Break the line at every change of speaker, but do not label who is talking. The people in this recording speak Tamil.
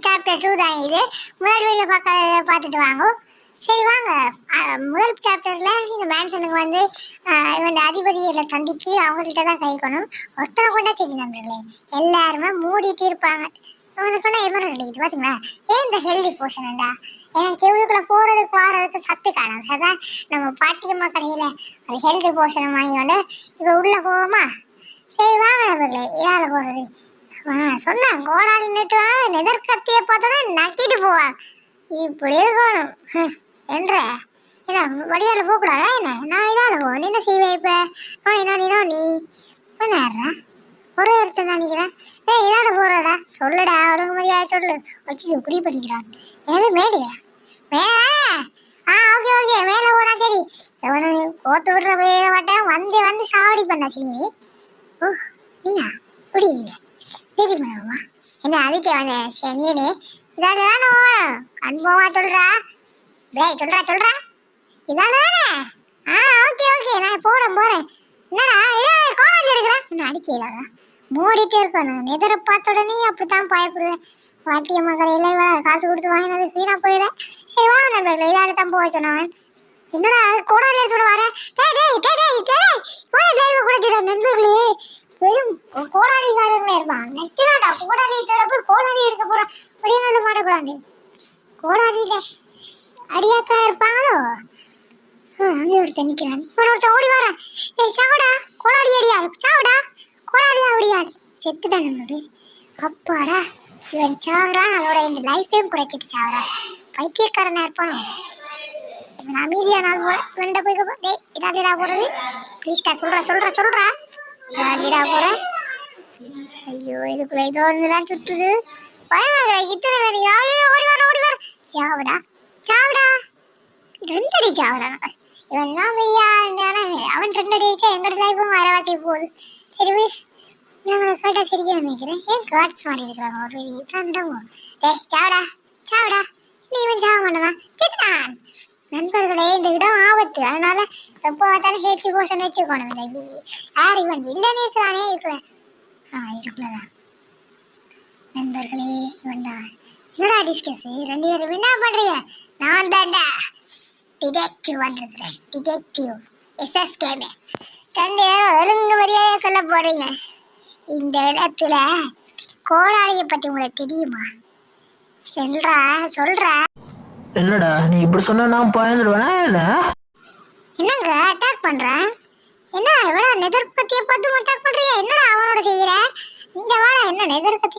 சாப்டர் 2 தான் இது. முதல் வீடியோ பார்த்துட்டு வாங்க. சரி வாங்க. முதல் சாப்டர்ல இந்த மேன்சனுக்கு வந்து இவன் அதிபதியில சந்திச்சு அவங்கள்ட்ட தான் கைக்கணும். ஒருத்தனை கொண்டா சரி நண்பர்களே, எல்லாருமே மூடிட்டு இருப்பாங்க. இவனுக்குன்னா எமரம் கிடைக்குது பாத்தீங்களா? ஏன் இந்த ஹெல்தி போர்ஷன்டா எனக்கு இவனுக்குள்ள போறதுக்கு வாரதுக்கு சத்து காணும். அதான் நம்ம பாட்டியம்மா கடையில அது ஹெல்தி போர்ஷன் வாங்கியோட இப்ப உள்ள போவோமா? சரி வாங்க நண்பர்களே, யார போறது சொன்னான் கோடாலி நட்டு நெதற்கத்திய பார்த்தோன்னா நக்கிட்டு போவான். இப்படி இருக்கணும் என்ற என்ன வழியால போகக்கூடாதா என்ன? நான் இதால போ நீ என்ன செய்வேன் இப்ப? நீ என்ன ஒரே ஒருத்தன் தான் நிற்கிறேன். ஏய் இதால போறடா சொல்லுடா, அவனுக்கு மரியாதை சொல்லு. வச்சு குடி பண்ணிக்கிறான். என்னது மேலையா? மேல ஓகே ஓகே மேலே போனா சரி. எவனு கோத்து விடுற போயிட மாட்டேன். வந்து சாவடி பண்ணா சரி. நீ ஓ நீயா குடி சரி பண்ணுவோமா? என்ன அதுக்கே வந்த சனியனே இதால தானே அனுபவமா சொல்றா? டேய் சொல்றா இதால தானே? ஓகே நான் போறேன். என்னடா கோடாலி எடுக்கிறேன். என்ன அடிக்கிறாரா? மூடிட்டே இருக்கணும். நெதரை பார்த்த உடனே அப்படித்தான் பயப்படுவேன். பாட்டியம்மா கடையில காசு கொடுத்து வாங்கினது வீணா போயிட. சரி வாங்க நண்பர்களே, இதால தான் போக சொன்னவன். என்னடா கோடாலி எடுத்துட வரேன். லைவ் கொடுத்துட நண்பர்களே, வெறும் கோடாலிக்காரங்களே இருப்பான். நெச்சினாடா கோடாலி போய் கோடாலி எடுக்க போறான். அப்படியே மாட்டக்கூடாது. கோடாலியில அடியாக்கா இருப்பாங்களோ? அங்கே ஒருத்தன் நிற்கிறான். ஒருத்தன் ஓடி வரான். ஏய் சாவடா கோடாலி அடியாரு, சாவடா கோடாலியா அடியாரு. செத்துதான் நம்மளுடைய அப்பாடா. இவன் சாவறான், அதோட இந்த லைஃபையும் குறைச்சிட்டு சாவறான். பைத்தியக்காரனா இருப்பானோ? இவன் அமைதியா நாள் போல வெண்ட போய் டேய் இதாலிடா போறது. ப்ளீஸ்டா சொல்றா இதாலிடா போறேன். ஐயோ இதுக்குள்ள ஏதோ ஒண்ணுதான் சுட்டுது. பயமா இத்தனை வேலையா? ஓடி வர சாவடா ரெண்டடி சாவறான். இவன் தான் வெய்யா அவன் ரெண்டடி அடிச்சா எங்கட லைஃபும் வரவாத்தி போகுது. சரி நாங்களை கேட்டா சரியா நினைக்கிறேன். ஏன் கார்ட்ஸ் மாதிரி இருக்கிறாங்க ஒரு தண்டமோ? டேய் சாவடா நீ இவன் சாக மாட்டேதான் கேட்டான். நண்பர்களே இந்த இடம் ஆபத்து, அதனால எப்போ பார்த்தாலும் ஹெல்த்தி போர்ஷன் வச்சுக்கணும். யார் இவன் வில்லனே இருக்கிறானே இருக்குள்ளதான் நண்பர்களே. இவன் தான் என்னடா டிஸ்கஸ் ரெண்டு பேரும் என்ன பண்றீங்க? நான் தாண்டா டிடெக்டிவ் வந்திருக்கிறேன். டிடெக்டிவ் எஸ்எஸ்கேமே. ரெண்டு பேரும் ஒழுங்கு மரியாதையா சொல்ல போறீங்க. இந்த இடத்துல கோடாலியை பற்றி உங்களுக்கு தெரியுமா? சொல்றா.
என்னடா நீ இப்படி சொன்னா நான் பயந்துடுவேனா என்ன?
என்னங்க அட்டாக் பண்றேன்? என்ன இவ்வளவு நெதர் கத்தியை பார்த்து அட்டாக் பண்றியா? என்னடா அவனோட செய்யற? இங்க வாடா. என்ன நெதர் கத்தி